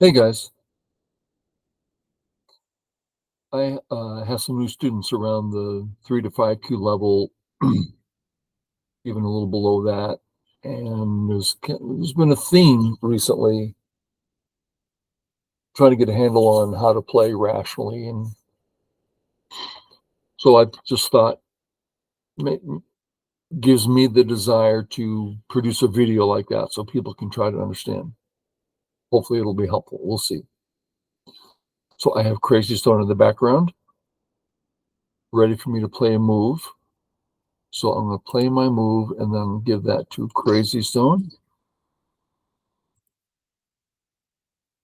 Hey guys, I have some new students around the 3 to 5 Q level, even a little below that. And there's been a theme recently trying to get a handle on how to play rationally. And so I just thought gives me the desire to produce a video like that so people can try to understand. Hopefully it'll be helpful. We'll see. So I have Crazy Stone in the background, ready for me to play a move. So I'm going to play my move and then give that to Crazy Stone.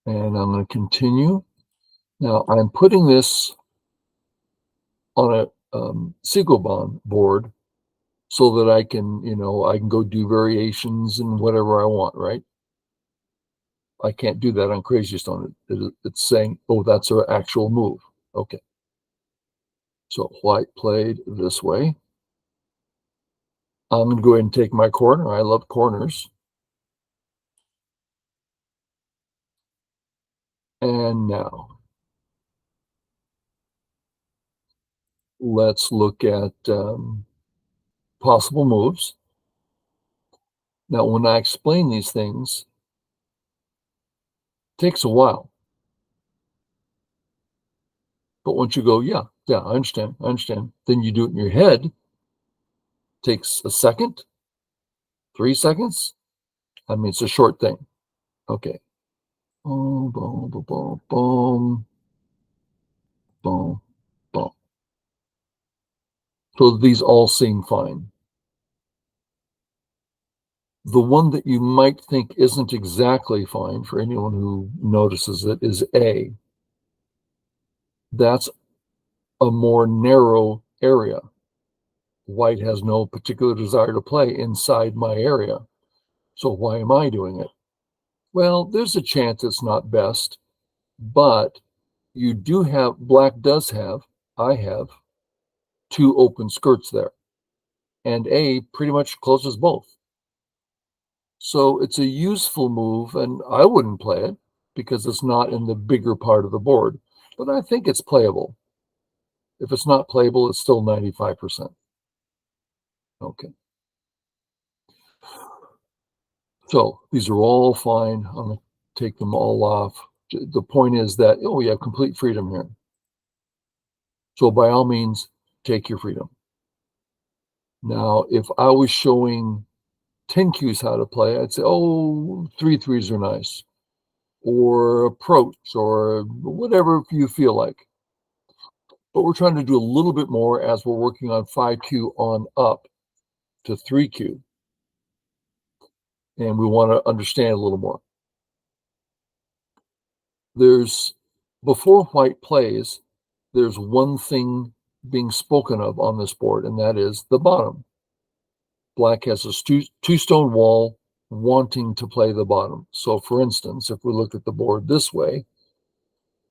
And I'm going to continue. Now I'm putting this on a Shygost board so that I can go do variations and whatever I want, right? I can't do that on Crazy Stone. It's saying, oh, that's our actual move. Okay. So white played this way. I'm going to go ahead and take my corner. I love corners. And now let's look at possible moves. Now, when I explain these things, it takes a while. But once you go, yeah, I understand. Then you do it in your head. Takes a second, 3 seconds. I mean, it's a short thing. Okay. Boom, boom, boom, boom, boom, boom, boom. So these all seem fine. The one that you might think isn't exactly fine for anyone who notices it is A. That's a more narrow area. White has no particular desire to play inside my area. So why am I doing it? Well, there's a chance it's not best, but black does have, I have 2 open skirts there, and A pretty much closes both. So it's a useful move, and I wouldn't play it because it's not in the bigger part of the board, but I think it's playable. If it's not playable, it's still 95%. Okay. So these are all fine. I'm going to take them all off. The point is that, oh, we have complete freedom here. So by all means, take your freedom. Now, if I was showing 10 cues how to play, I'd say, oh, 3 3s are nice, or approach, or whatever you feel like. But we're trying to do a little bit more as we're working on 5Q on up to 3Q. And we want to understand a little more. Before white plays, there's one thing being spoken of on this board, and that is the bottom. Black has a two-stone wall wanting to play the bottom. So for instance, if we look at the board this way,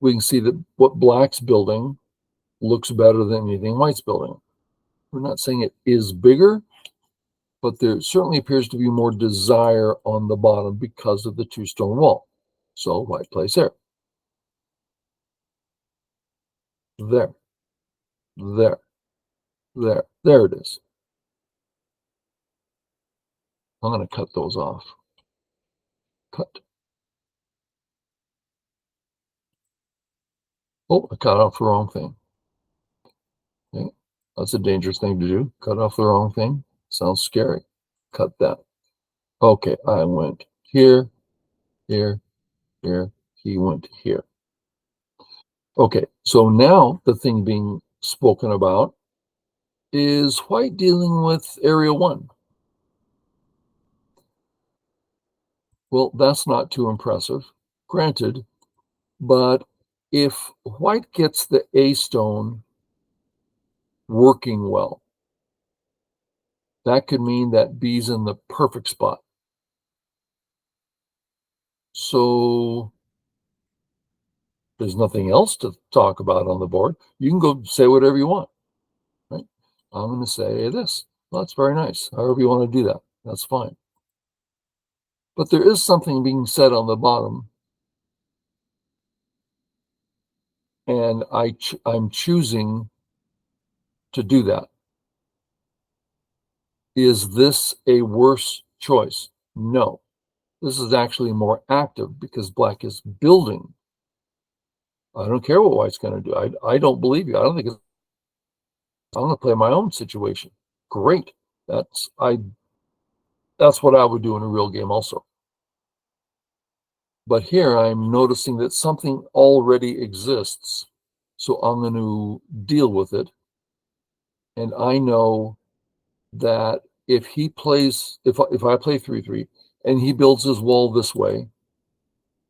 we can see that what black's building looks better than anything white's building. We're not saying it is bigger, but there certainly appears to be more desire on the bottom because of the two-stone wall. So white plays there. There. There. There it is. I'm going to cut those off. Cut. Oh, I cut off the wrong thing. Okay. That's a dangerous thing to do. Cut off the wrong thing. Sounds scary. Cut that. Okay, I went here, here, here. He went here. Okay, so now the thing being spoken about is white dealing with area 1. Well, that's not too impressive, granted, but if white gets the A stone working well, that could mean that B's in the perfect spot. So there's nothing else to talk about on the board. You can go say whatever you want, right? I'm going to say this. Well, that's very nice. However you want to do that, that's fine. But there is something being said on the bottom and I'm choosing to do that. Is this a worse choice? No. This is actually more active because black is building. I don't care what white's going to do. I don't believe you. I don't think it's, I'm going to play my own situation. Great. That's I that's what I would do in a real game also. But here I'm noticing that something already exists. So I'm going to deal with it. And I know that if he plays, if I play 3-3 and he builds his wall this way,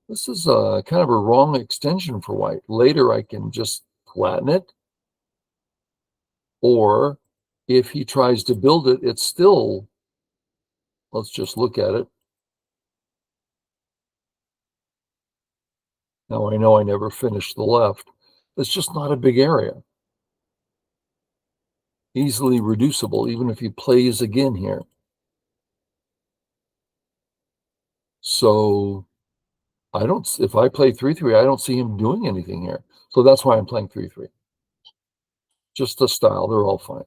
this is a kind of a wrong extension for white. Later I can just flatten it. Or if he tries to build it, it's still, let's just look at it. Now I know I never finished the left. It's just not a big area. Easily reducible, even if he plays again here. So I don't, if I play 3-3, I don't see him doing anything here. So that's why I'm playing 3-3. Just the style, they're all fine.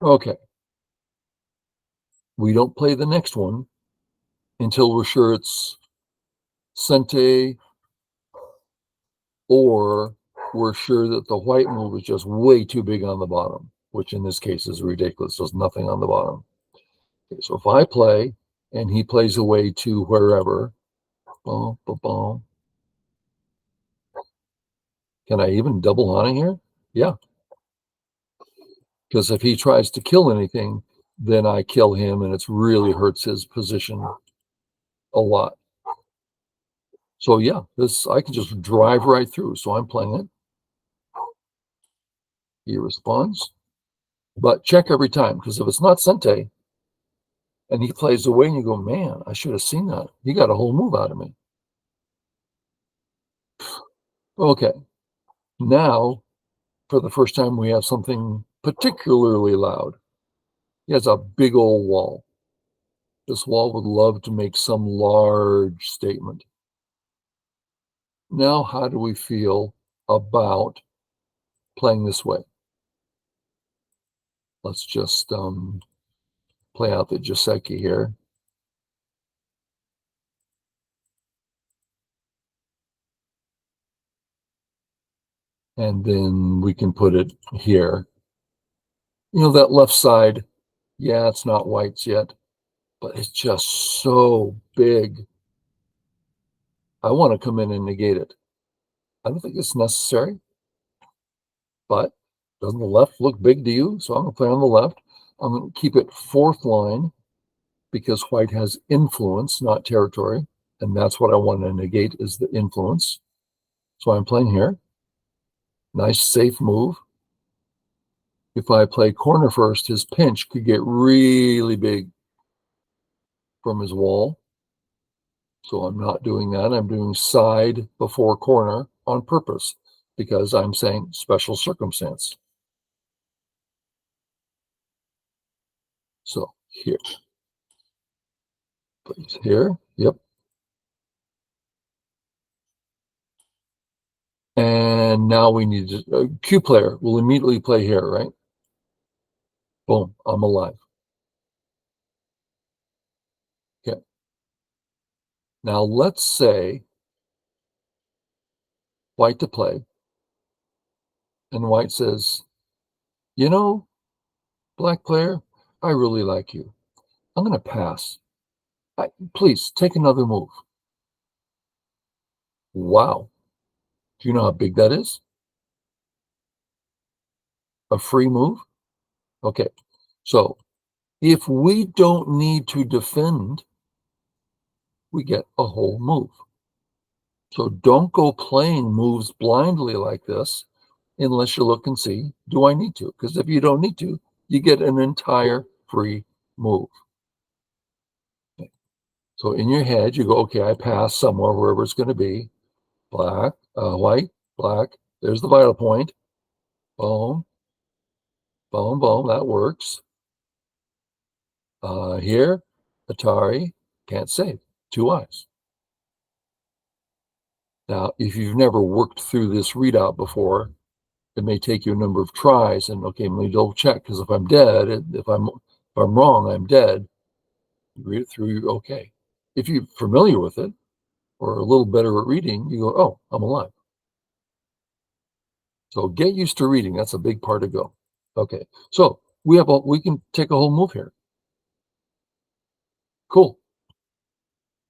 Okay. We don't play the next one until we're sure it's Sente, or we're sure that the white move is just way too big on the bottom, which in this case is ridiculous. There's nothing on the bottom. Okay, so if I play and he plays away to wherever, boom, boom, boom. Can I even double hunting here? Yeah, because if he tries to kill anything, then I kill him and it really hurts his position a lot. So yeah, this I can just drive right through. So I'm playing it. He responds, but check every time because if it's not Sente and he plays away and you go, man, I should have seen that. He got a whole move out of me. Okay, now for the first time we have something particularly loud. He has a big old wall. This wall would love to make some large statement. Now, how do we feel about playing this way? Let's just play out the Joseki here. And then we can put it here. You know, that left side, yeah, it's not whites yet, but it's just so big. I want to come in and negate it. I don't think it's necessary, but doesn't the left look big to you? So I'm going to play on the left. I'm going to keep it fourth line because white has influence, not territory. And that's what I want to negate is the influence. So I'm playing here. Nice, safe move. If I play corner first, his pinch could get really big from his wall. So I'm not doing that. I'm doing side before corner on purpose because I'm saying special circumstance. So here, please, here, yep. And now we need to, Q player will immediately play here, right? Boom, I'm alive. Okay. Now let's say white to play. And white says, you know, black player, I really like you. I'm going to pass. Please take another move. Wow. Do you know how big that is? A free move? Okay. So if we don't need to defend, we get a whole move. So don't go playing moves blindly like this unless you look and see, do I need to? Because if you don't need to, you get an entire free move. Okay. So in your head, you go, okay, I pass somewhere, wherever it's going to be. Black, white, black. There's the vital point. Boom. Boom, boom, that works. Here, Atari, can't save. Two eyes. Now, if you've never worked through this readout before, it may take you a number of tries. And okay, let me double check, because if I'm dead, if I'm wrong, I'm dead. Read it through, you're okay. If you're familiar with it or a little better at reading, you go, oh, I'm alive. So get used to reading. That's a big part to go. Okay, so we can take a whole move here. Cool.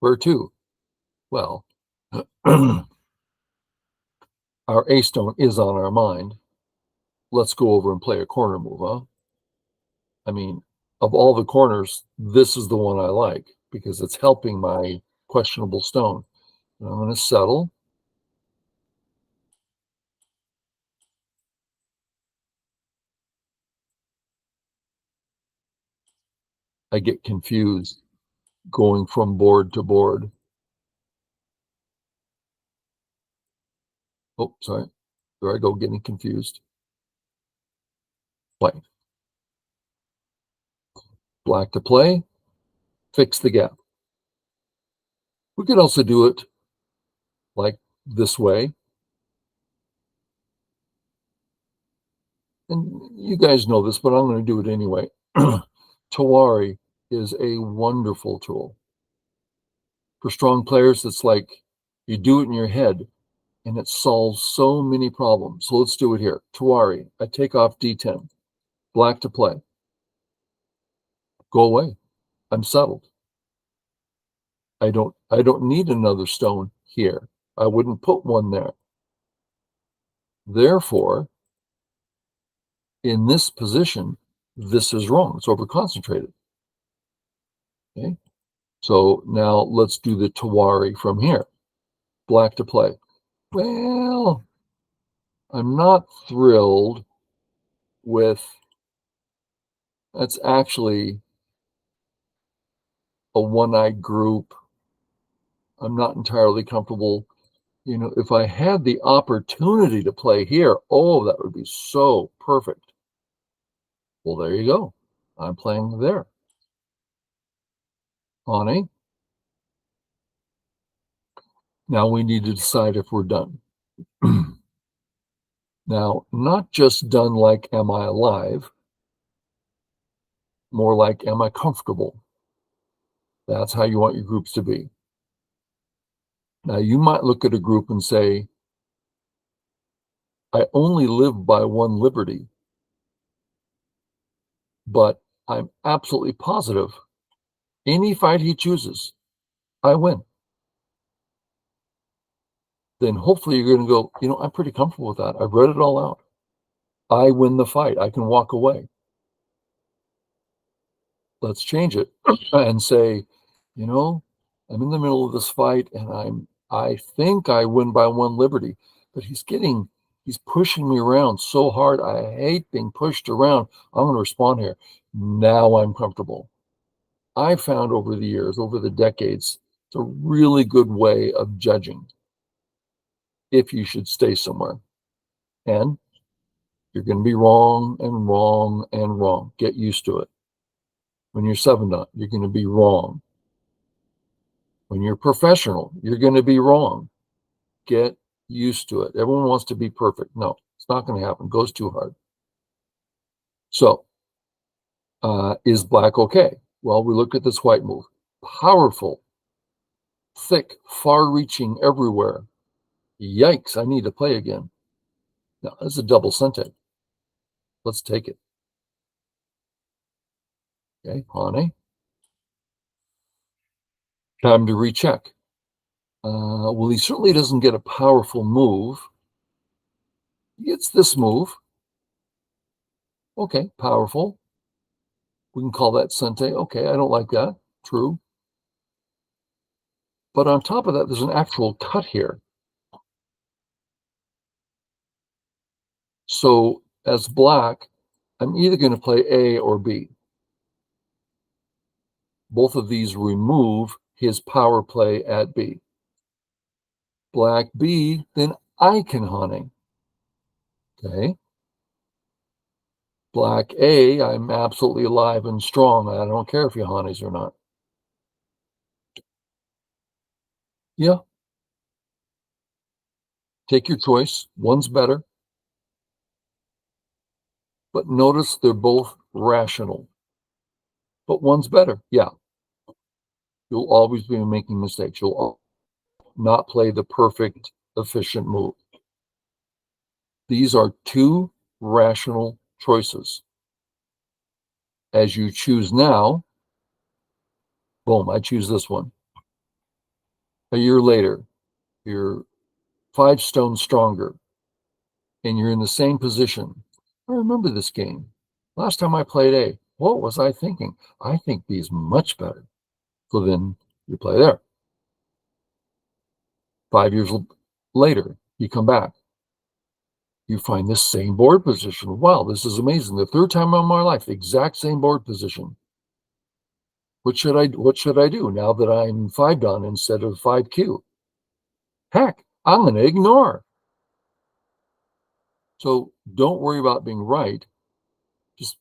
Where to? Well, our A stone is on our mind. Let's go over and play a corner move, huh? I mean, of all the corners, this is the one I like because it's helping my questionable stone. And I'm going to settle. I get confused going from board to board. Oh, sorry. There I go, getting confused. White. Black to play. Fix the gap. We could also do it like this way. And you guys know this, but I'm going to do it anyway. Tawari is a wonderful tool. For strong players, it's like you do it in your head and it solves so many problems. So let's do it here. Tawari, I take off D10. Black to play. Go away. I'm settled. I don't need another stone here. I wouldn't put one there. Therefore, in this position, this is wrong. It's overconcentrated. Okay. So now let's do the Tawari from here. Black to play. Well, I'm not thrilled with, that's actually a one-eyed group. I'm not entirely comfortable. You know, if I had the opportunity to play here, oh, that would be so perfect. Well, there you go. I'm playing there. Honey. Now we need to decide if we're done. Now, not just done like, am I alive? More like, am I comfortable? That's how you want your groups to be. Now, you might look at a group and say, I only live by one liberty, but I'm absolutely positive any fight he chooses, I win. Then hopefully you're going to go, you know, I'm pretty comfortable with that. I've read it all out. I win the fight. I can walk away. Let's change it and say, you know, I'm in the middle of this fight and I think I win by one liberty, but he's pushing me around so hard. I hate being pushed around. I'm going to respond here. Now I'm comfortable. I found over the years, over the decades, it's a really good way of judging if you should stay somewhere. And you're going to be wrong and wrong and wrong. Get used to it. When you're 7-0, you're going to be wrong. When you're professional, you're going to be wrong. Get used to it. Everyone wants to be perfect. No, it's not going to happen. It goes too hard. So, is black okay? Well, we look at this white move. Powerful, thick, far-reaching everywhere. Yikes, I need to play again. Now, this is a double sente. Let's take it. Okay, honey. Time to recheck. Well, he certainly doesn't get a powerful move. He gets this move. Okay, powerful. We can call that sente. Okay, I don't like that. True. But on top of that, there's an actual cut here. So as black, I'm either going to play A or B. Both of these remove his power play at B. Black B, then I can honey. Okay. Black A, I'm absolutely alive and strong. I don't care if you honeys or not. Yeah, take your choice. One's better, but notice they're both rational. But one's better. Yeah, you'll always be making mistakes. You'll not play the perfect, efficient move. These are two rational choices. As you choose now, boom, I choose this one. A year later, you're 5 stones stronger and you're in the same position. I remember this game. Last time I played A, what was I thinking? I think B is much better. So then you play there. 5 years later, you come back. You find this same board position. Wow, this is amazing. The third time in my life, the exact same board position. What should I do now that I'm 5 done instead of 5Q? Heck, I'm going to ignore. So don't worry about being right. Just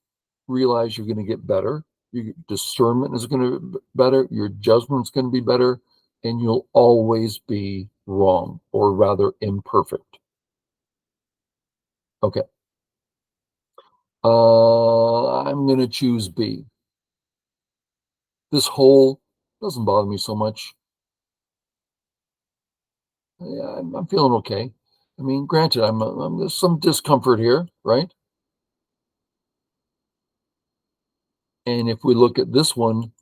realize you're going to get better. Your discernment is going to be better. Your judgment's going to be better. And you'll always be wrong, or rather imperfect. Okay. I'm going to choose B. This hole doesn't bother me so much. Yeah, I'm feeling okay. I mean, granted, there's some discomfort here, right? And if we look at this one,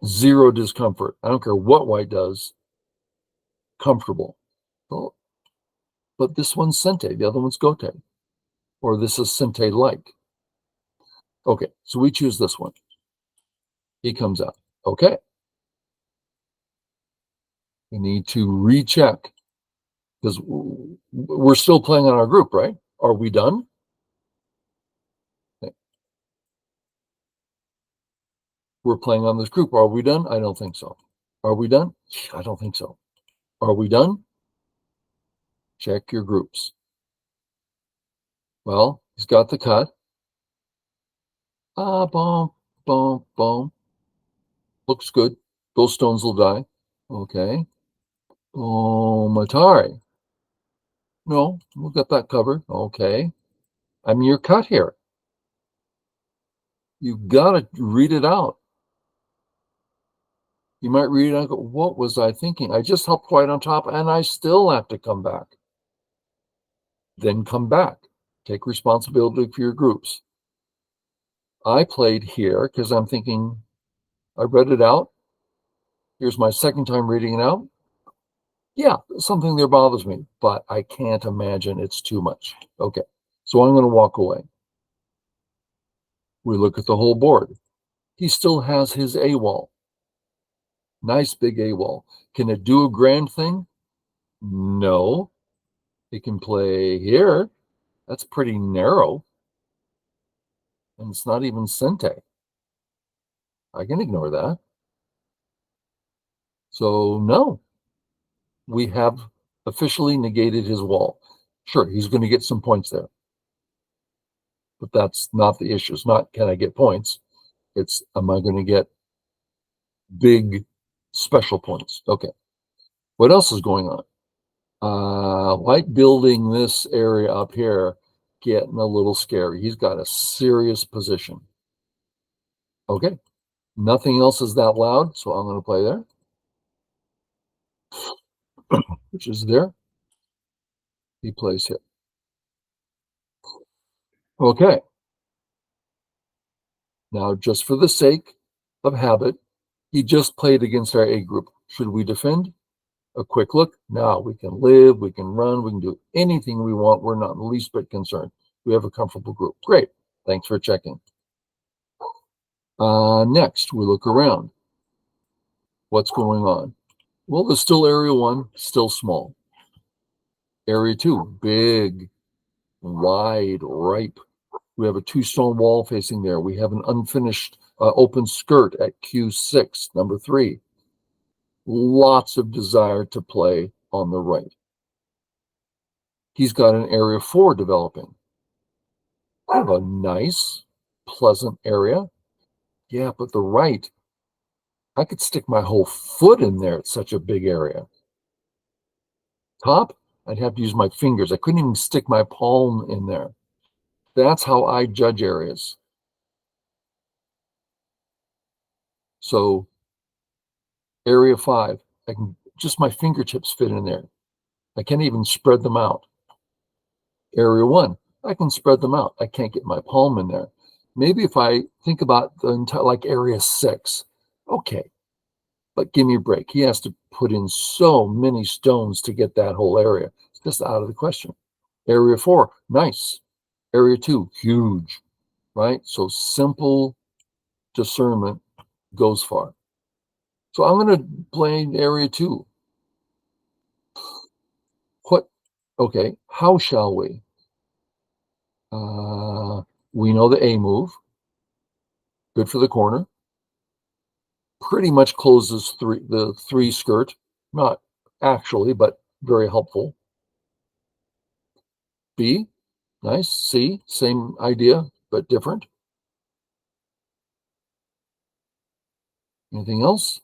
zero discomfort. I don't care what white does, comfortable. Well, but this one's Sente, the other one's Gote, or this is Sente-like. Okay, so we choose this one. He comes out. Okay. We need to recheck because we're still playing on our group, right? Are we done? Okay. We're playing on this group. Are we done? I don't think so. Are we done? I don't think so. Are we done? Check your groups. Well, he's got the cut. Boom, boom, boom. Looks good. Those stones will die. Okay. Oh, Matari. No, we'll get that covered. Okay. I mean, you're cut here. You've got to read it out. You might read it out and go, what was I thinking? I just helped white on top and I still have to come back. Then come back. Take responsibility for your groups. I played here because I'm thinking, I read it out. Here's my second time reading it out. Yeah, something there bothers me, but I can't imagine it's too much. Okay, so I'm going to walk away. We look at the whole board. He still has his A wall. Nice big A wall. Can it do a grand thing? No. It can play here. That's pretty narrow. And it's not even Sente. I can ignore that. So, no, we have officially negated his wall. Sure, he's going to get some points there. But that's not the issue. It's not, can I get points? It's, am I going to get big special points? Okay. What else is going on? White building this area up here, getting a little scary. He's got a serious position. Okay. Nothing else is that loud, so I'm going to play there, which is there. He plays here. Okay. Now, just for the sake of habit, he just played against our A group. Should we defend? A quick look. Now we can live, we can run, we can do anything we want. We're not in the least bit concerned. We have a comfortable group. Great. Thanks for checking. Next, we look around. What's going on? Well, there's still area 1, still small. Area 2, big, wide, ripe. We have a 2-stone wall facing there. We have an unfinished open skirt at Q6, number 3. Lots of desire to play on the right. He's got an area 4 developing. I have a nice, pleasant area. Yeah, but the right, I could stick my whole foot in there. It's such a big area. Top, I'd have to use my fingers. I couldn't even stick my palm in there. That's how I judge areas. So area 5, I can just my fingertips fit in there. I can't even spread them out. Area 1, I can spread them out. I can't get my palm in there. Maybe if I think about the entire, like area 6, okay, but give me a break. He has to put in so many stones to get that whole area. It's just out of the question. Area 4, nice. Area 2, huge, right? So simple discernment goes far. So I'm going to play area 2. What? Okay, how shall we? We know the A move. Good for the corner. Pretty much closes the 3 skirt. Not actually, but very helpful. B, nice. C, same idea, but different. Anything else?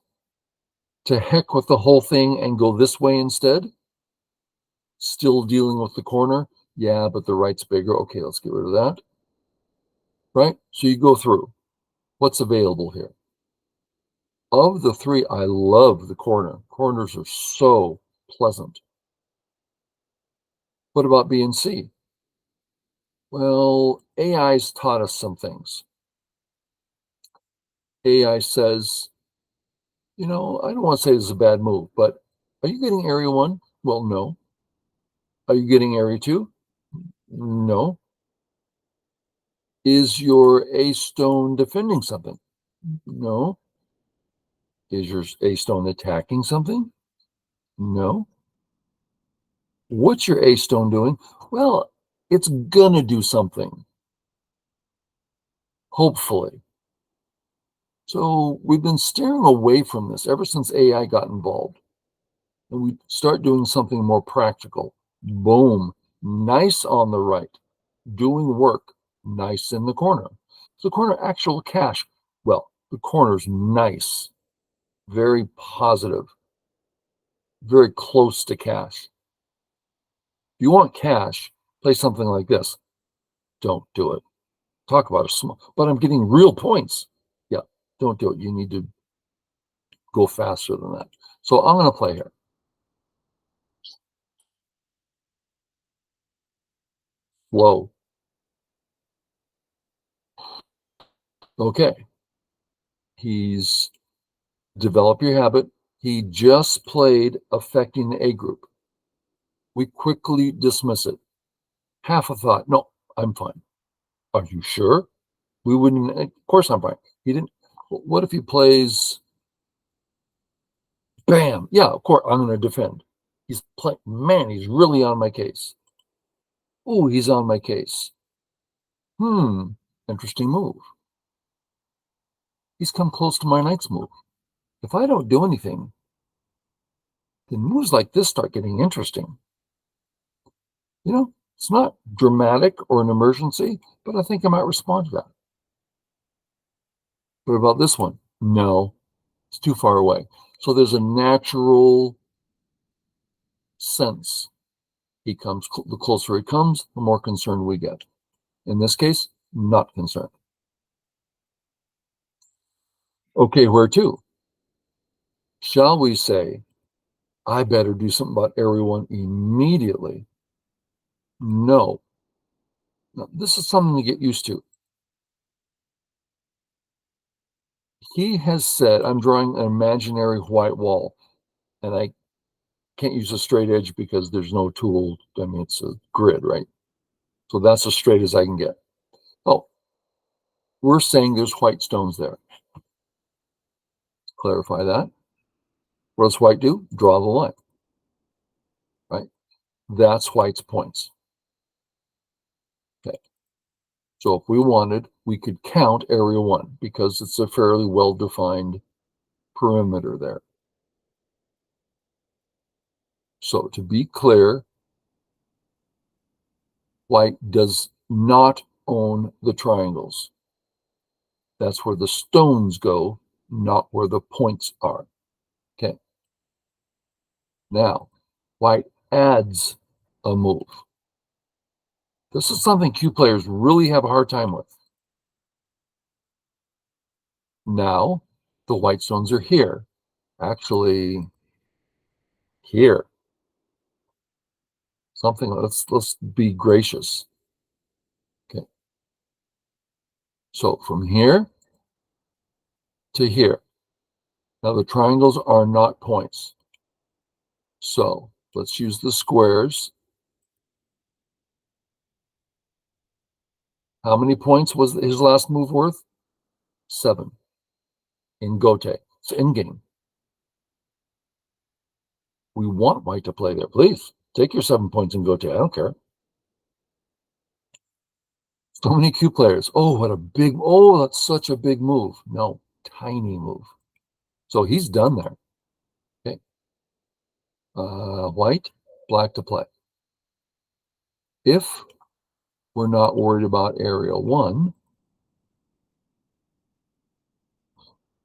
To heck with the whole thing and go this way instead? Still dealing with the corner? Yeah, but the right's bigger. Okay, let's get rid of that. Right? So you go through. What's available here? Of the 3, I love the corner. Corners are so pleasant. What about B and C? Well, AI's taught us some things. AI says, I don't want to say this is a bad move, but are you getting area 1? Well, no. Are you getting area 2? No. Is your A stone defending something? No. Is your A stone attacking something? No. What's your A stone doing? Well, it's gonna do something, hopefully. So we've been steering away from this ever since AI got involved. And we start doing something more practical. Boom, nice on the right, doing work, nice in the corner. So the corner, actual cash. Well, the corner's nice, very positive, very close to cash. If you want cash, play something like this. Don't do it. Talk about a small, but I'm getting real points. Yeah, don't do it. You need to go faster than that. So I'm going to play here. Low. Okay. He's develop your habit. He just played affecting the A group. We quickly dismiss it. Half a thought. No, I'm fine. Are you sure? We wouldn't. Of course, I'm fine. He didn't. What if he plays? Bam. Yeah, of course, I'm going to defend. He's playing. Man, he's really on my case. Oh, he's on my case. Interesting move. He's come close to my knight's move. If I don't do anything, then moves like this start getting interesting. It's not dramatic or an emergency, but I think I might respond to that. What about this one? No, it's too far away. So there's a natural sense. He comes, the closer he comes, the more concerned we get. In this case, not concerned. Okay, where to? Shall we say, I better do something about area 1 immediately? No. Now, this is something to get used to. He has said, I'm drawing an imaginary white wall, and I can't use a straight edge because there's no tool. I mean, it's a grid, right? So that's as straight as I can get. Oh, we're saying there's white stones there. Clarify that. What does white do? Draw the line, right? That's white's points. Okay. So if we wanted, we could count area 1 because it's a fairly well-defined perimeter there. So to be clear, white does not own the triangles. That's where the stones go, not where the points are. Okay. Now, white adds a move. This is something Q players really have a hard time with. Now, the white stones are here. Actually, here. Something, let's be gracious. Okay. So from here to here. Now the triangles are not points. So let's use the squares. How many points was his last move worth? 7 in Gote. It's in-game. We want white to play there. Please, take your 7 points in Gote. I don't care. So many Q players. Oh, what a big, oh, that's such a big move. No, tiny move. So he's done there. Okay. White, black to play. If we're not worried about area 1,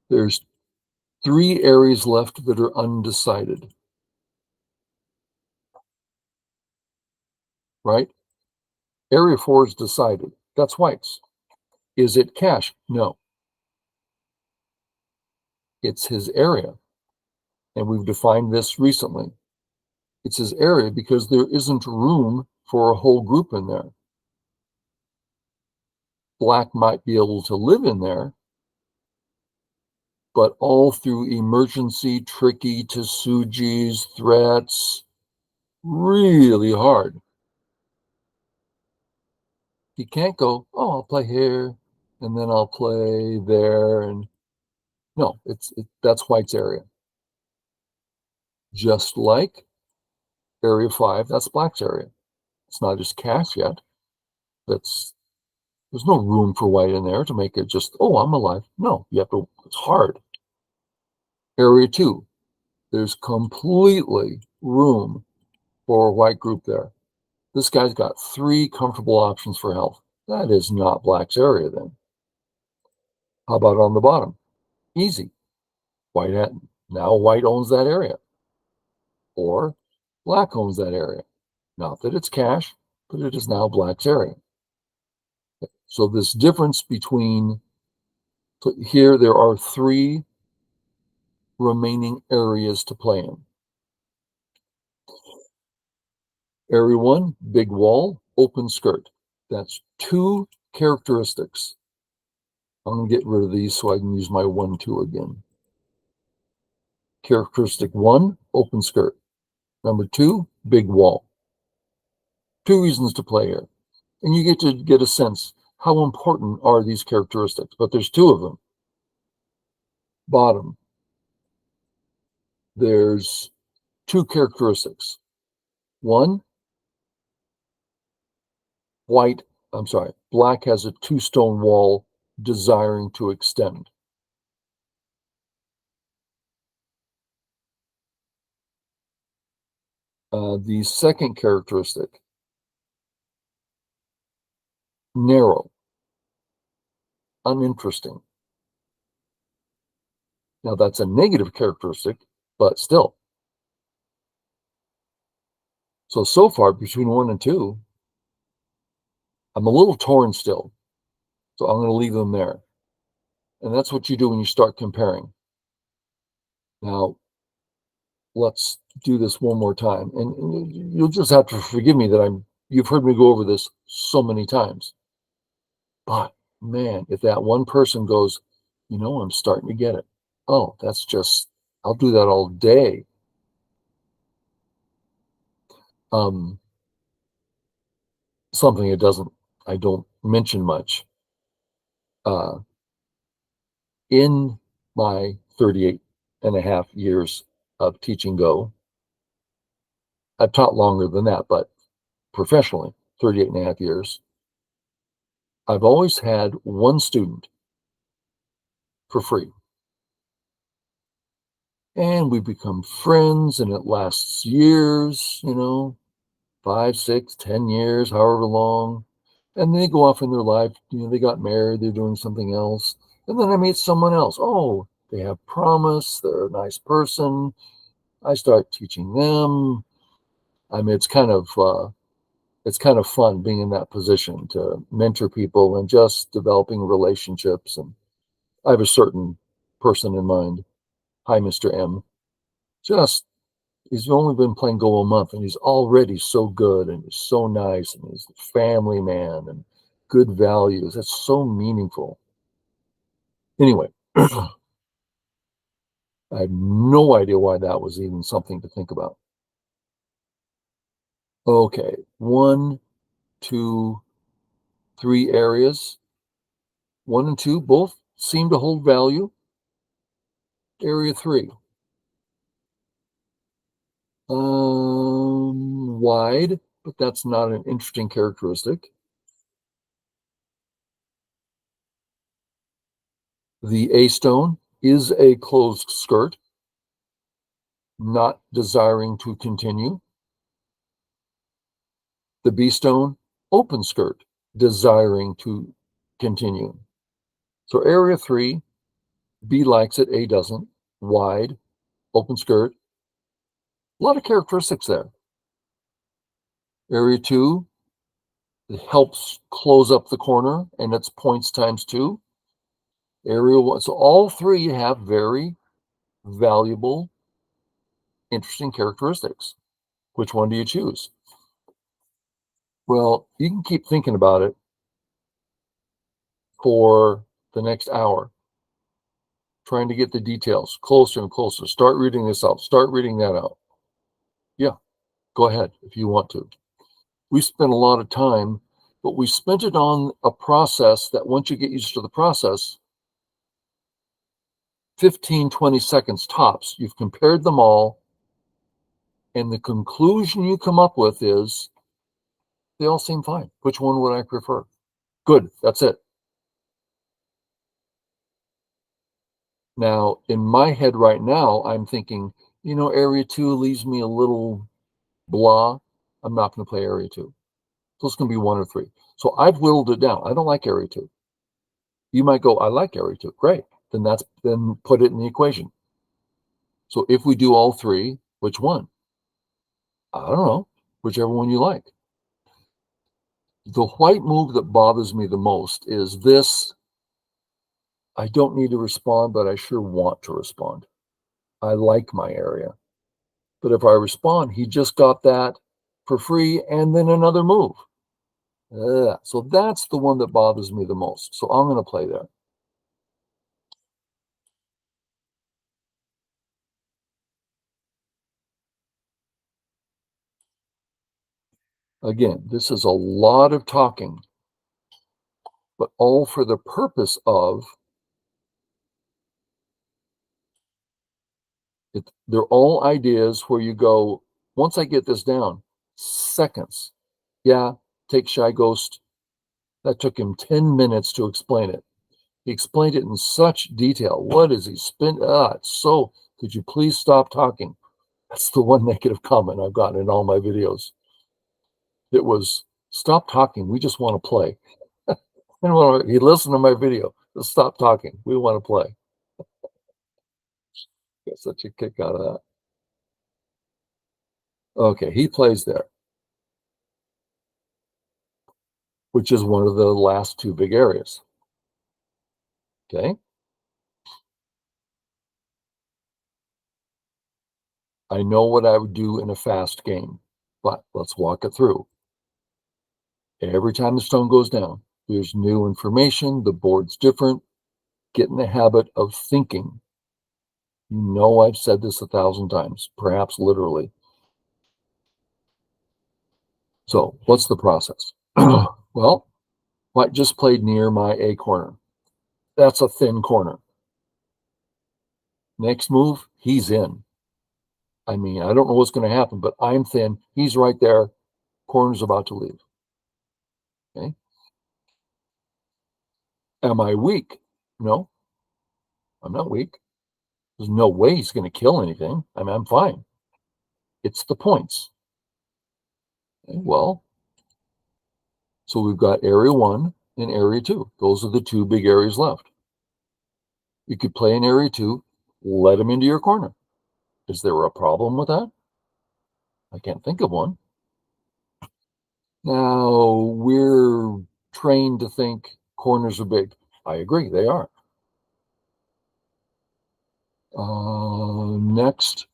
there's 3 areas left that are undecided. Right? Area 4 is decided. That's white's. Is it cash? No. It's his area. And we've defined this recently. It's his area because there isn't room for a whole group in there. Black might be able to live in there, but all through emergency, tricky, Tsujis, threats, really hard. He can't go, oh, I'll play here, and then I'll play there, and no, that's white's area. Just like area 5, that's black's area. It's not just cash yet. There's no room for white in there to make it just, oh, I'm alive. No, you have to, it's hard. Area 2, there's completely room for a white group there. This guy's got 3 comfortable options for health. That is not black's area then. How about on the bottom? Easy. Now white owns that area. Or black owns that area. Not that it's cash, but it is now black's area. So this difference between, here there are 3 remaining areas to play in. Area 1, big wall, open skirt. That's 2 characteristics. I'm going to get rid of these so I can use my 1, 2 again. Characteristic 1, open skirt. Number 2, big wall. 2 reasons to play here. And you get to get a sense how important are these characteristics, but there's 2 of them. Bottom, there's 2 characteristics. 1, black has a 2-stone wall desiring to extend. The second characteristic, narrow, uninteresting. Now that's a negative characteristic, but still. So far between 1 and 2, I'm a little torn still. So I'm going to leave them there. And that's what you do when you start comparing. Now, let's do this one more time. And you'll just have to forgive me that you've heard me go over this so many times. But man, if that one person goes, I'm starting to get it. Oh, I'll do that all day. Something I don't mention much. In my 38 and a half years of teaching Go, I've taught longer than that, but professionally, 38 and a half years, I've always had one student for free. And we become friends, and it lasts years, 5, 6, 10 years, however long. And they go off in their life. They got married, they're doing something else. And then I meet someone else. Oh, they have promise, they're a nice person. I start teaching them. I mean, it's kind of fun being in that position to mentor people and just developing relationships. And I have a certain person in mind. Hi, Mr. M. Just he's only been playing Go a month, and he's already so good, and he's so nice, and he's a family man, and good values. It's so meaningful. Anyway, I have no idea why that was even something to think about. Okay, 1, 2, 3 areas. 1 and 2 both seem to hold value. Area 3, wide, but that's not an interesting characteristic. The A stone is a closed skirt, not desiring to continue. The B stone, open skirt, desiring to continue. So area 3, B likes it, A doesn't. Wide, open skirt. A lot of characteristics there. Area 2, it helps close up the corner, and it's points times 2. Area 1, so all 3 have very valuable, interesting characteristics. Which one do you choose? Well, you can keep thinking about it for the next hour, trying to get the details closer and closer. Start reading this out. Start reading that out. Yeah, go ahead if you want to. We spent a lot of time, but we spent it on a process that once you get used to the process, 15, 20 seconds tops, you've compared them all, and the conclusion you come up with is they all seem fine. Which one would I prefer? Good, that's it. Now, in my head right now, I'm thinking, area 2 leaves me a little blah. I'm not going to play area 2. So it's going to be 1 or 3. So I've whittled it down. I don't like area 2. You might go, I like area 2. Great. Then put it in the equation. So if we do all 3, which one? I don't know. Whichever one you like. The white move that bothers me the most is this. I don't need to respond, but I sure want to respond. I like my area. But if I respond, he just got that for free and then another move. So that's the one that bothers me the most. So I'm going to play there. Again, this is a lot of talking, but all for the purpose of it. They're all ideas where you go, once I get this down, seconds. Yeah, take Shygost. That took him 10 minutes to explain it. He explained it in such detail. What is he spent? Could you please stop talking? That's the one negative comment I've gotten in all my videos. It was, stop talking. We just want to play. And he listened to my video. Just stop talking. We want to play. Get such a kick out of that. Okay, he plays there, which is one of the last 2 big areas. Okay. I know what I would do in a fast game, but let's walk it through. Every time the stone goes down, there's new information. The board's different. Get in the habit of thinking. I've said this 1,000 times, perhaps literally. So what's the process? Well, white just played near my A corner. That's a thin corner. Next move, he's in. I mean, I don't know what's going to happen, but I'm thin. He's right there. Corner's about to leave. Okay. Am I weak? No, I'm not weak. There's no way he's going to kill anything. I mean, I'm fine. It's the points. Okay, well, So we've got area 1 and area 2. Those are the two big areas left. You could play in area 2, let them into your corner. Is there a problem with that? I can't think of one. Now, we're trained to think corners are big. I agree, they are. Next,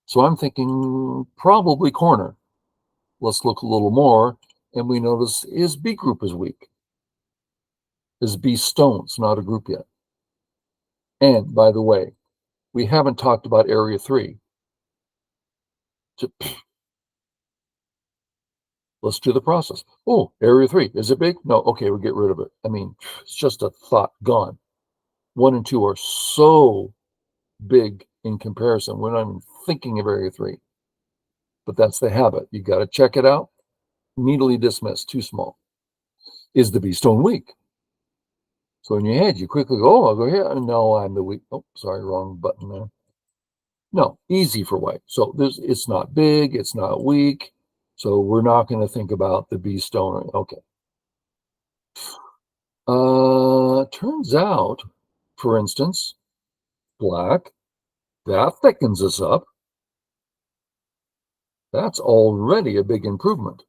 so I'm thinking probably corner. Let's look a little more, and we notice his B group is weak. His B stone's not a group yet. And by the way, we haven't talked about area 3. Let's do the process. Oh, area 3, is it big? No, okay, we'll get rid of it. I mean, it's just a thought gone. 1 and 2 are so big in comparison. We're not even thinking of area 3. But that's the habit. You got to check it out. Immediately dismiss, too small. Is the B stone weak? So in your head, you quickly go, oh, I'll go here. No, I'm the weak. Oh, sorry, wrong button there. No, easy for white. So it's not big, it's not weak. So we're not going to think about the B stone. Okay. Turns out, for instance, black, that thickens us up. That's already a big improvement.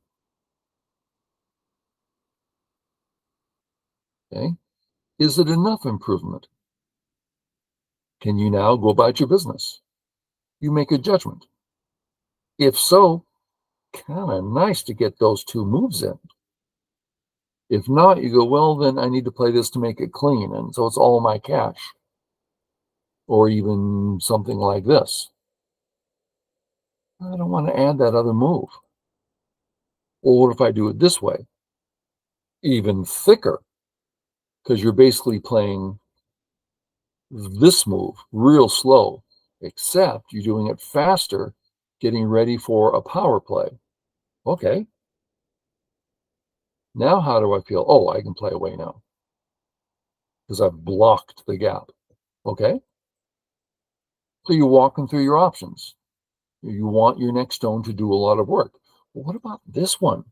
Okay. Is it enough improvement? Can you now go about your business? You make a judgment. If so, kind of nice to get those two moves in. If not, you go, well, then I need to play this to make it clean. And so it's all my cash. Or even something like this. I don't want to add that other move. Well, what if I do it this way? Even thicker, because you're basically playing this move real slow, except you're doing it faster, getting ready for a power play. Okay. Now how do I feel? Oh, I can play away now because I've blocked the gap. Okay. So you're walking through your options. You want your next stone to do a lot of work. Well, what about this one?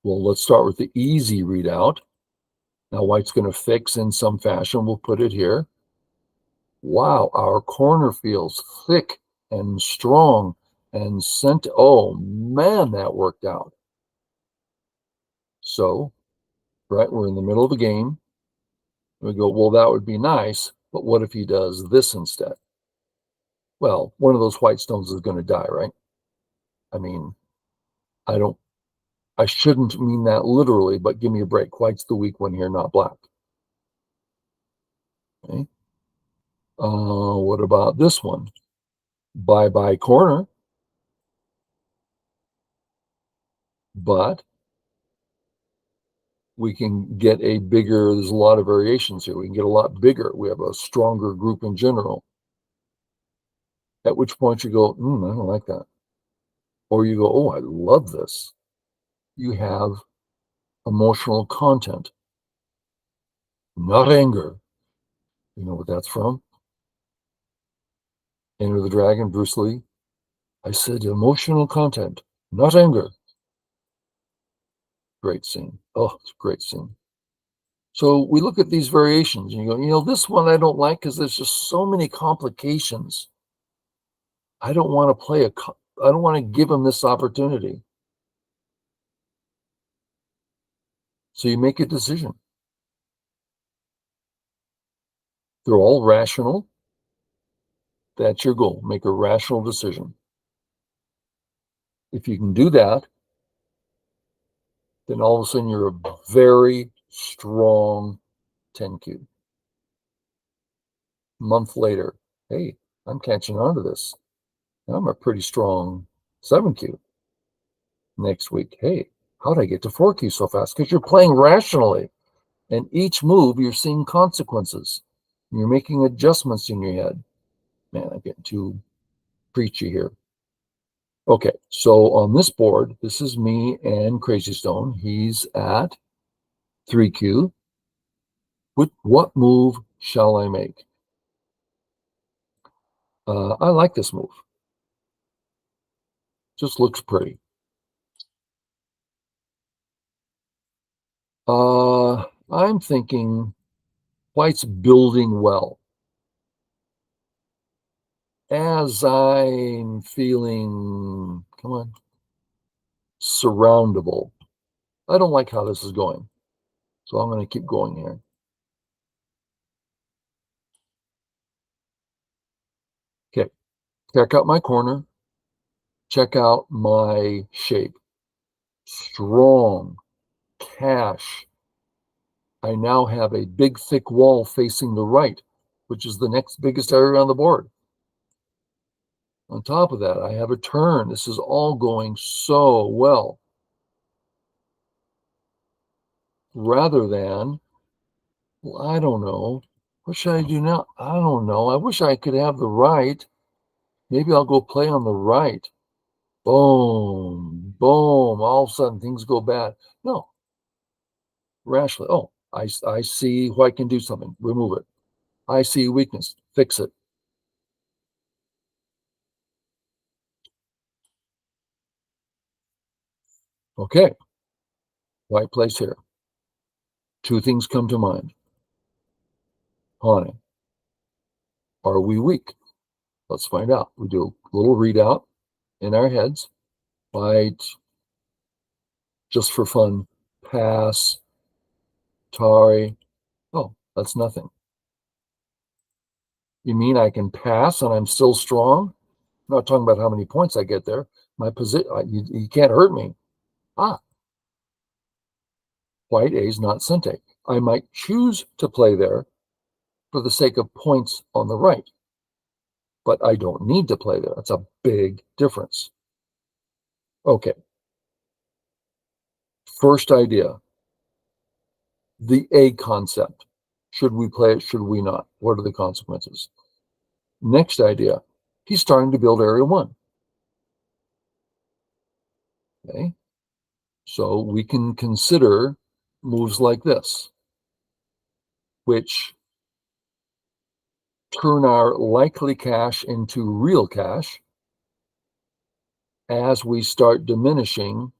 Well, let's start with the easy readout. Now white's going to fix in some fashion. We'll put it here. Wow, our corner feels thick and strong and sent. Oh man, that worked out. So, right, we're in the middle of a game. We go, well, that would be nice, but what if he does this instead? Well, one of those white stones is going to die, right? I mean, I shouldn't mean that literally, but give me a break. White's the weak one here, not black. Okay. What about this one? Bye-bye corner. But we can get a bigger, there's a lot of variations here. We can get a lot bigger. We have a stronger group in general. At which point you go, I don't like that. Or you go, oh, I love this. You have emotional content, not anger. You know what that's from? Enter the Dragon, Bruce Lee. I said emotional content, not anger. Great scene. Oh, it's a great scene. So we look at these variations and you go, this one I don't like because there's just so many complications. I don't want to I don't want to give him this opportunity. So you make a decision. They're all rational. That's your goal. Make a rational decision. If you can do that, then all of a sudden you're a very strong 10Q. Month later, hey, I'm catching on to this. I'm a pretty strong 7Q. Next week, hey, how'd I get to 4Q so fast? Because you're playing rationally. And each move, you're seeing consequences. You're making adjustments in your head. Man, I'm getting too preachy here. Okay, so on this board, this is me and Crazy Stone. He's at 3Q. What move shall I make? I like this move. Just looks pretty. I'm thinking white's building well. As I'm feeling, come on, surroundable. I don't like how this is going, so I'm going to keep going here. Okay, check out my corner. Check out my shape. Strong, cash. I now have a big, thick wall facing the right, which is the next biggest area on the board. On top of that, I have a turn. This is all going so well. Rather than, well, I don't know. What should I do now? I don't know. I wish I could have the right. Maybe I'll go play on the right. Boom, boom. All of a sudden, things go bad. No, rationally. Oh, I see white can do something. Remove it. I see weakness. Fix it. Okay, white plays here. Two things come to mind. Pawning. Are we weak? Let's find out. We do a little readout in our heads. White, just for fun. Pass. Tari. Oh, that's nothing. You mean I can pass and I'm still strong? I'm not talking about how many points I get there. My position, you can't hurt me. Ah, white A's not Sente. I might choose to play there for the sake of points on the right, but I don't need to play there. That's a big difference. Okay, first idea, the A concept. Should we play it? Should we not? What are the consequences? Next idea, he's starting to build area one. Okay, so we can consider moves like this, which turn our likely cash into real cash as we start diminishing.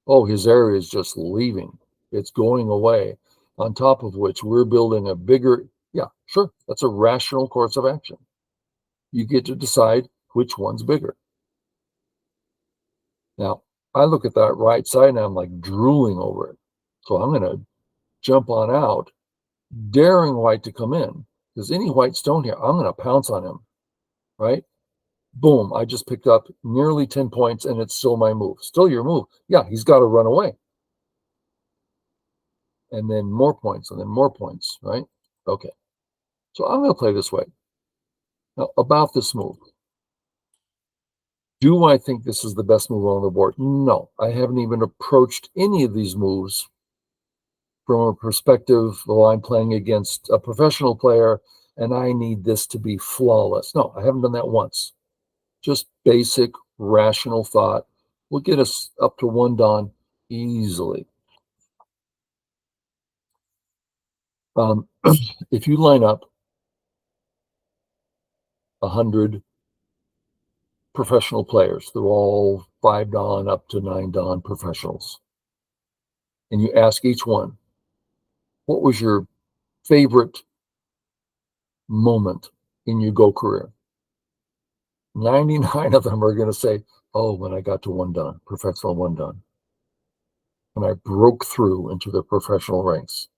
Oh, his area is just leaving. It's going away. On top of which we're building a bigger, yeah, sure, that's a rational course of action. You get to decide which one's bigger. Now, I look at that right side and I'm like drooling over it. So I'm going to jump on out, daring white to come in. Because any white stone here, I'm going to pounce on him, right? Boom, I just picked up nearly 10 points and it's still my move. Still your move. Yeah, he's got to run away. And then more points and then more points, right? Okay. So I'm going to play this way. Now, about this move. Do I think this is the best move on the board? No, I haven't even approached any of these moves from a perspective, well, I'm playing against a professional player and I need this to be flawless. No, I haven't done that once. Just basic, rational thought will get us up to one Don easily. If you line up 100 professional players, they're all 5 Don up to 9 Don professionals, and you ask each one, what was your favorite moment in your Go career? 99 of them are going to say, oh, when I got to 1 Don, professional 1 Don, when I broke through into the professional ranks.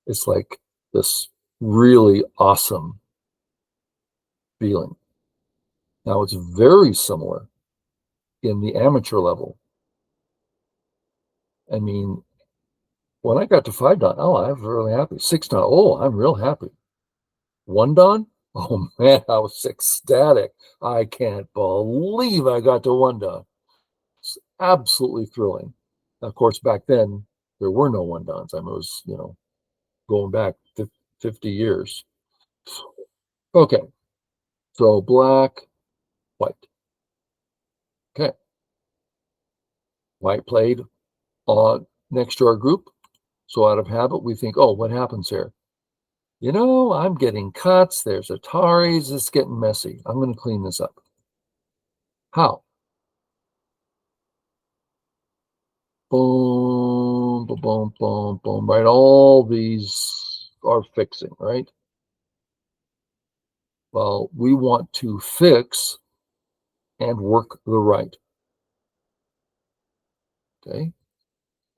It's like this really awesome feeling. Now, it's very similar in the amateur level. I mean, when I got to 5 Don, oh, I was really happy. 6 Don, oh, I'm real happy. 1 Don, oh man, I was ecstatic. I can't believe I got to 1 Don. It's absolutely thrilling. Of course, back then there were no 1 Dons. I was, going back 50 years. Okay, so black, white. Okay, white played on next to our group. So out of habit, we think, oh, what happens here? I'm getting cuts. There's Ataris. It's getting messy. I'm going to clean this up. How? Boom. boom, boom, boom, boom, right? All these are fixing, right? Well, we want to fix and work the right. Okay.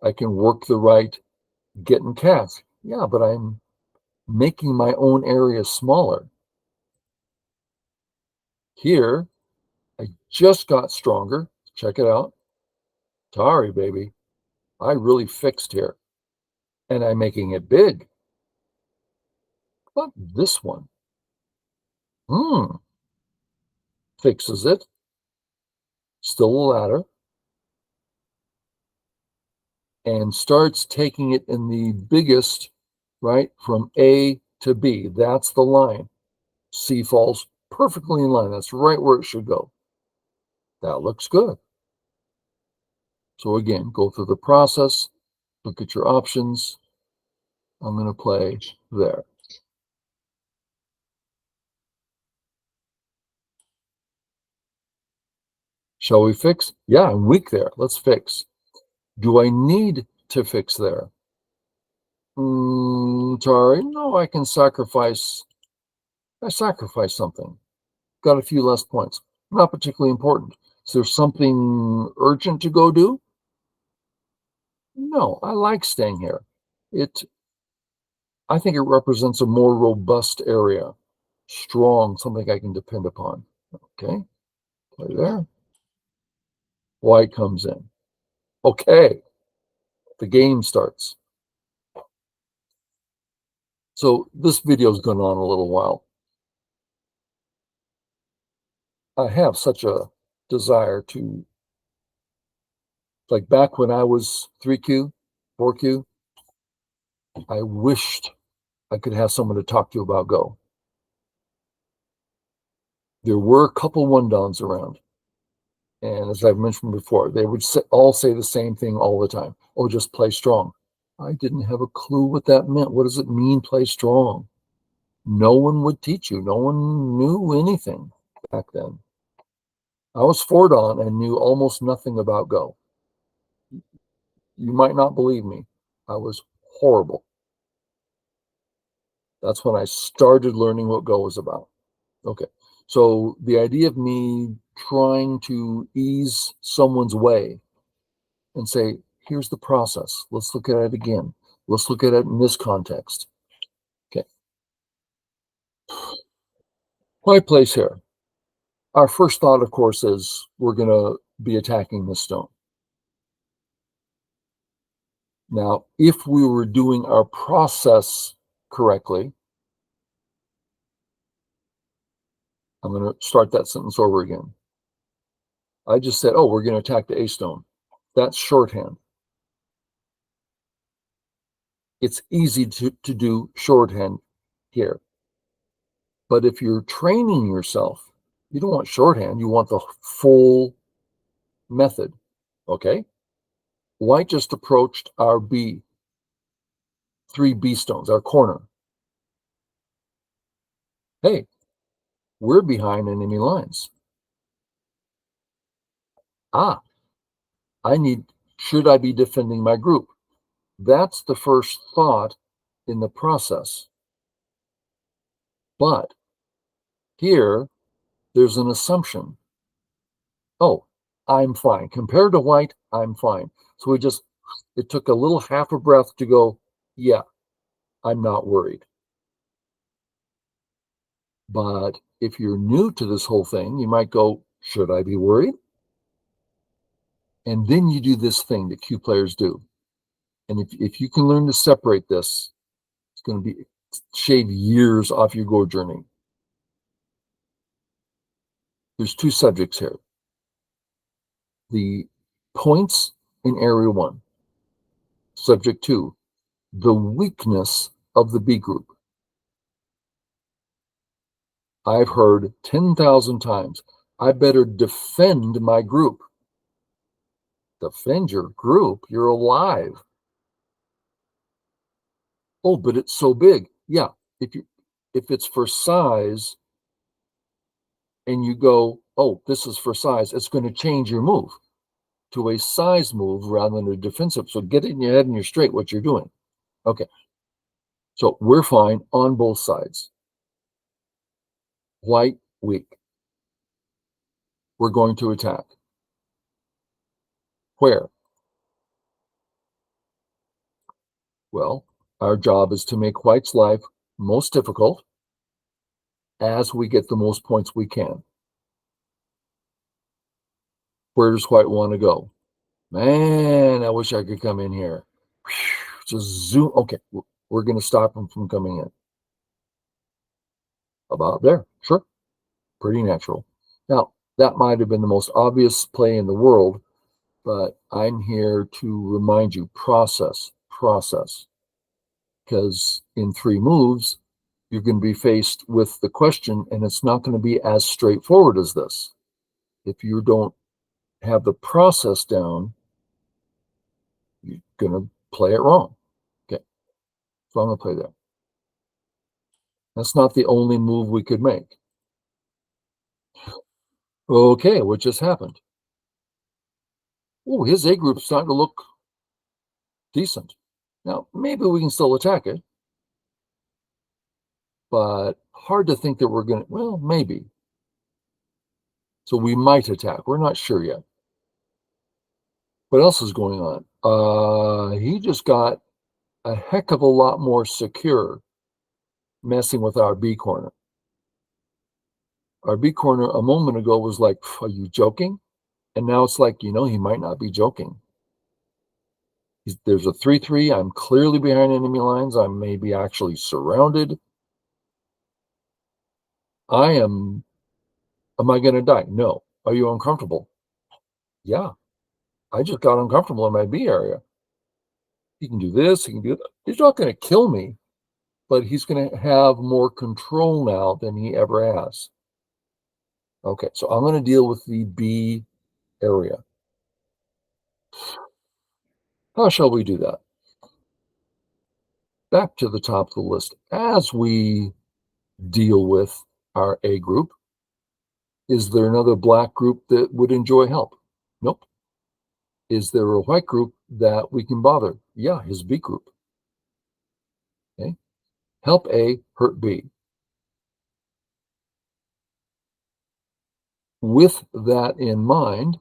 I can work the right getting cats. Yeah, but I'm making my own area smaller. Here, I just got stronger. Check it out. Sorry, baby. I really fixed here. And I'm making it big. But this one, hmm, fixes it. Still a ladder. And starts taking it in the biggest, right, from A to B. That's the line. C falls perfectly in line. That's right where it should go. That looks good. So again, go through the process, look at your options. I'm going to play there. Shall we fix? Yeah, I'm weak there. Let's fix. Do I need to fix there? Sorry, no, I can sacrifice. I sacrifice something. Got a few less points. Not particularly important. Is there something urgent to go do? No, I like staying here. I think it represents a more robust area, strong, something I can depend upon. Okay, play there. White comes in. Okay, the game starts. So this video's gone on a little while. I have such a desire to, like back when I was 3Q, 4Q, I wished I could have someone to talk to about Go. There were a couple one downs around. And as I've mentioned before, they would all say the same thing all the time. Oh, just play strong. I didn't have a clue what that meant. What does it mean, play strong? No one would teach you. No one knew anything back then. I was 4 Dan and knew almost nothing about Go. You might not believe me. I was horrible. That's when I started learning what Go was about. Okay. So the idea of me trying to ease someone's way and say, here's the process. Let's look at it again. Let's look at it in this context. Okay. Why place here? Our first thought, of course, is we're going to be attacking this stone. Now, if we were doing our process correctly, I'm going to start that sentence over again. I just said, oh, we're going to attack the A stone. That's shorthand. It's easy to do shorthand here. But if you're training yourself, you don't want shorthand. You want the full method. Okay? White just approached our B, 3 B stones, our corner. Hey, we're behind enemy lines. Ah, should I be defending my group? That's the first thought in the process. But here, there's an assumption. Oh, I'm fine. Compared to white, I'm fine. So it took a little half a breath to go, yeah, I'm not worried. But if you're new to this whole thing, you might go, should I be worried? And then you do this thing that Q players do. And if you can learn to separate this, it's going to shave years off your Go journey. There's 2 subjects here. The points in area 1. Subject 2, the weakness of the B group. I've heard 10,000 times, I better defend my group. Defend your group? You're alive. Oh, but it's so big. Yeah, if it's for size and you go, oh, this is for size, it's going to change your move. to a size move rather than a defensive. So get it in your head and you're straight what you're doing. Okay. So we're fine on both sides. White, weak. We're going to attack. Where? Well, our job is to make white's life most difficult as we get the most points we can. Where does white want to go? Man, I wish I could come in here. Just zoom. Okay, we're going to stop him from coming in. About there. Sure. Pretty natural. Now, that might have been the most obvious play in the world, but I'm here to remind you, process. Because in 3 moves, you're going to be faced with the question, and it's not going to be as straightforward as this. If you don't have the process down, you're going to play it wrong. Okay, so I'm going to play that. That's not the only move we could make. Okay, what just happened? Oh, his A group's starting to look decent. Now, maybe we can still attack it, but hard to think that we're going to, well, maybe. So we might attack. We're not sure yet. What else is going on? He just got a heck of a lot more secure messing with our B corner. Our B corner a moment ago was like, are you joking? And now it's like, he might not be joking. There's a 3-3. I'm clearly behind enemy lines. I may be actually surrounded. Am I going to die? No. Are you uncomfortable? Yeah. I just got uncomfortable in my B area. He can do this. He can do that. He's not going to kill me, but he's going to have more control now than he ever has. Okay, so I'm going to deal with the B area. How shall we do that? Back to the top of the list. As we deal with our A group, is there another black group that would enjoy help? Nope. Is there a white group that we can bother? Yeah, his B group. Okay. Help A, hurt B. With that in mind,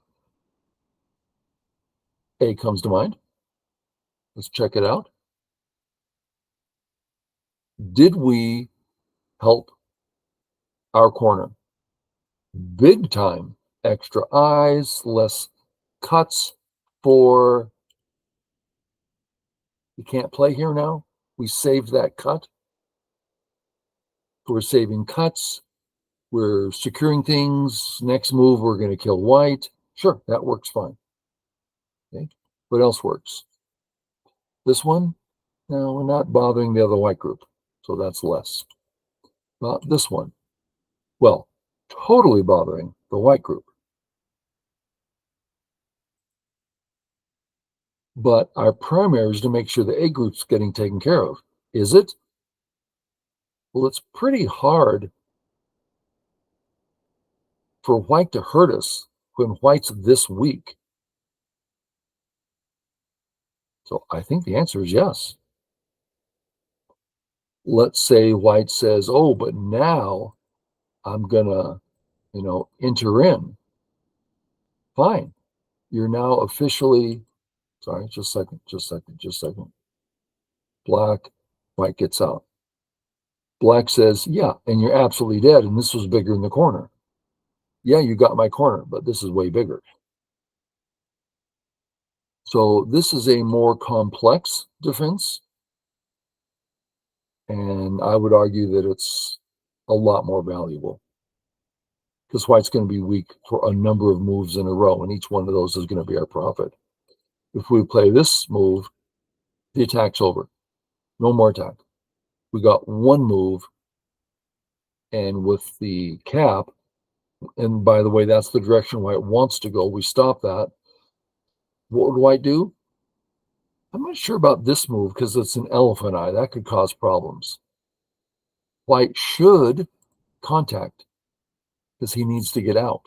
A comes to mind. Let's check it out. Did we help our corner? Big time. Extra eyes, less cuts for, you can't play here now. We saved that cut. We're saving cuts. We're securing things. Next move, we're going to kill white. Sure, that works fine. Okay. What else works? This one? No, we're not bothering the other white group, so that's less. This one? Well, totally bothering the white group. But our primary is to make sure the A group's getting taken care of. Is it? Well, it's pretty hard for white to hurt us when white's this weak. So I think the answer is yes. Let's say white says, oh, but now I'm going to, enter in. Fine. You're now officially, sorry, just a second. Black, white gets out. Black says, yeah, and you're absolutely dead, and this was bigger in the corner. Yeah, you got my corner, but this is way bigger. So this is a more complex defense, and I would argue that it's a lot more valuable because white's going to be weak for a number of moves in a row, and each one of those is going to be our profit. If we play this move, the attack's over. No more attack. We got one move, and with the cap, and by the way, that's the direction white wants to go. We stop that. What would white do? I'm not sure about this move because it's an elephant eye. That could cause problems. White should contact because he needs to get out.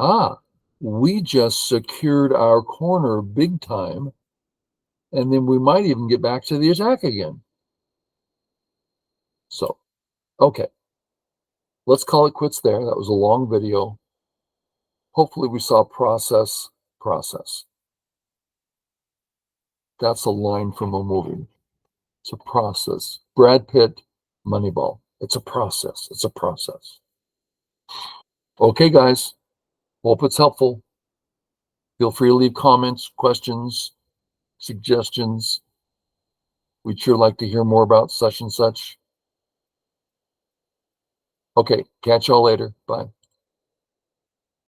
Ah, We just secured our corner big time, and then we might even get back to the attack again. So, okay, let's call it quits there. That was a long video. Hopefully we saw process. That's a line from a movie. It's a process. Brad Pitt, Moneyball. It's a process. It's a process. Okay, guys. Hope it's helpful. Feel free to leave comments, questions, suggestions. We'd sure like to hear more about such and such. Okay, catch y'all later. Bye.